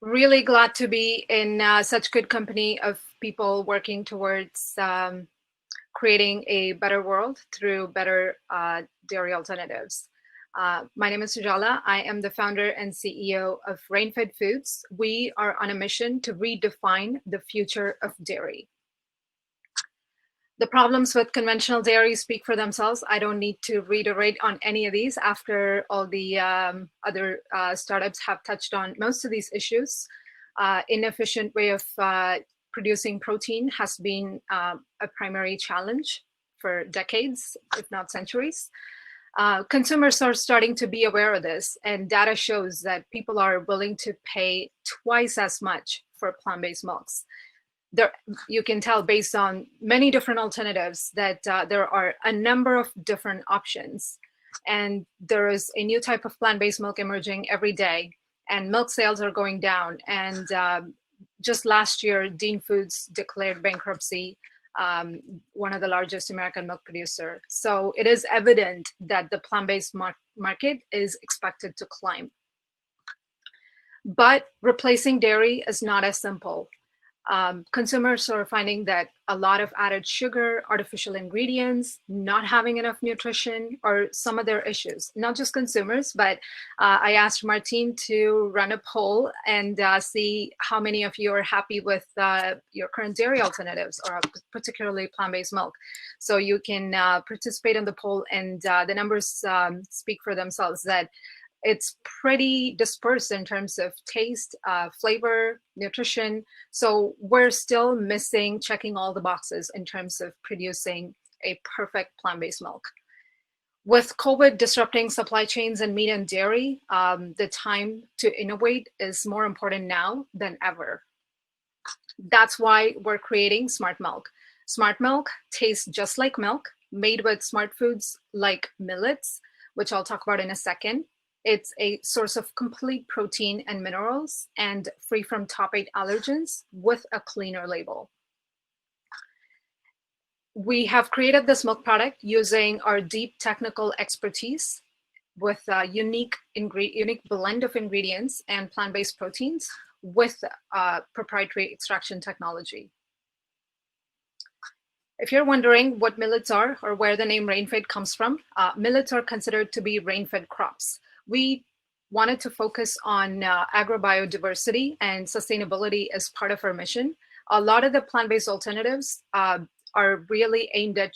Really glad to be in such good company of people working towards creating a better world through better dairy alternatives. My name is Sujala. I am the founder and CEO of Rainfed Foods. We are on a mission to redefine the future of dairy. The problems with conventional dairy speak for themselves. I don't need to reiterate on any of these after all the other startups have touched on most of these issues. Inefficient way of producing protein has been a primary challenge for decades, if not centuries. Consumers are starting to be aware of this, and data shows that people are willing to pay twice as much for plant-based milks. There, you can tell based on many different alternatives that there are a number of different options. And there is a new type of plant-based milk emerging every day, and milk sales are going down. And just last year, Dean Foods declared bankruptcy, one of the largest American milk producer. So it is evident that the plant-based market is expected to climb. But replacing dairy is not as simple. Consumers are finding that a lot of added sugar, artificial ingredients, not having enough nutrition are some of their issues. Not just consumers, but I asked Martine to run a poll and see how many of you are happy with your current dairy alternatives, or particularly plant-based milk. So you can participate in the poll, and the numbers speak for themselves that it's pretty dispersed in terms of taste, flavor, nutrition. So we're still missing checking all the boxes in terms of producing a perfect plant-based milk. With COVID disrupting supply chains in meat and dairy, the time to innovate is more important now than ever. That's why we're creating Smart Milk. Smart Milk tastes just like milk, made with smart foods like millets, which I'll talk about in a second. It's a source of complete protein and minerals and free from top 8 allergens with a cleaner label. We have created this milk product using our deep technical expertise with a unique blend of ingredients and plant-based proteins with proprietary extraction technology. If you're wondering what millets are or where the name Rainfed comes from, millets are considered to be rain-fed crops. We wanted to focus on agrobiodiversity and sustainability as part of our mission. A lot of the plant-based alternatives are really aimed at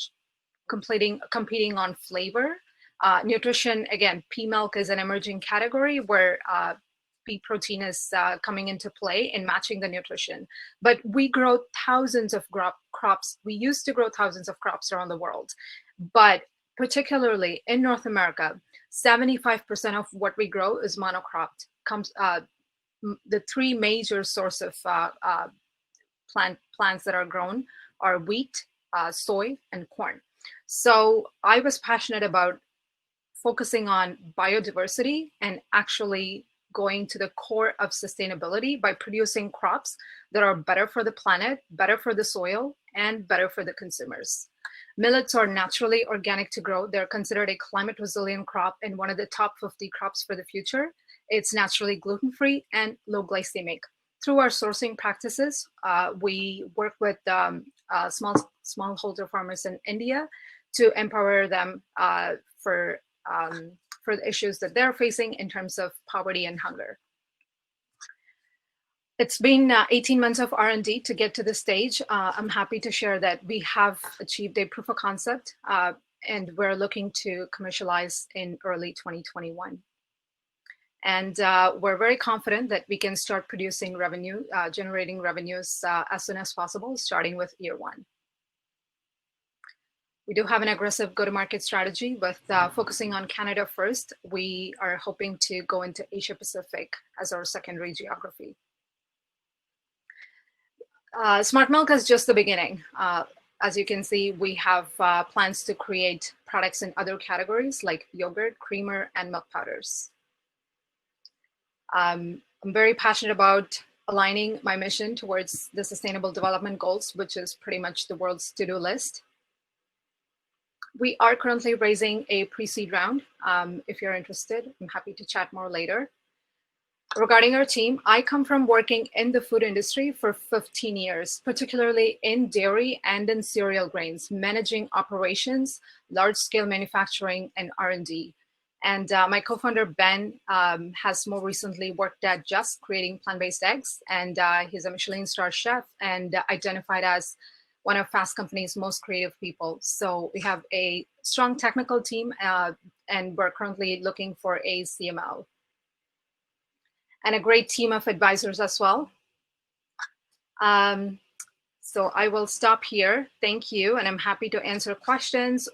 competing on flavor. Nutrition, again, pea milk is an emerging category where pea protein is coming into play in matching the nutrition. But we grow thousands of crops. We used to grow thousands of crops around the world, but particularly in North America, 75% of what we grow is monocropped. The 3 major source of plants that are grown are wheat, soy, and corn. So I was passionate about focusing on biodiversity and actually going to the core of sustainability by producing crops that are better for the planet, better for the soil, and better for the consumers. Millets are naturally organic to grow. They're considered a climate resilient crop and one of the top 50 crops for the future. It's naturally gluten-free and low glycemic. Through our sourcing practices, we work with smallholder farmers in India to empower them for the issues that they're facing in terms of poverty and hunger. It's been 18 months of R&D to get to this stage. I'm happy to share that we have achieved a proof of concept, and we're looking to commercialize in early 2021. And we're very confident that we can start producing revenue, generating revenues as soon as possible, starting with year 1. We do have an aggressive go-to-market strategy with focusing on Canada first. We are hoping to go into Asia Pacific as our secondary geography. Smart Milk is just the beginning. As you can see, we have plans to create products in other categories like yogurt, creamer, and milk powders. I'm very passionate about aligning my mission towards the Sustainable Development Goals, which is pretty much the world's to-do list. We are currently raising a pre-seed round. If you're interested, I'm happy to chat more later. Regarding our team, I come from working in the food industry for 15 years, particularly in dairy and in cereal grains, managing operations, large-scale manufacturing, and R&D. And my co-founder, Ben, has more recently worked at Just, creating plant-based eggs, and he's a Michelin star chef and identified as one of Fast Company's most creative people. So we have a strong technical team, and we're currently looking for a CMO and a great team of advisors as well. So I will stop here. Thank you, and I'm happy to answer questions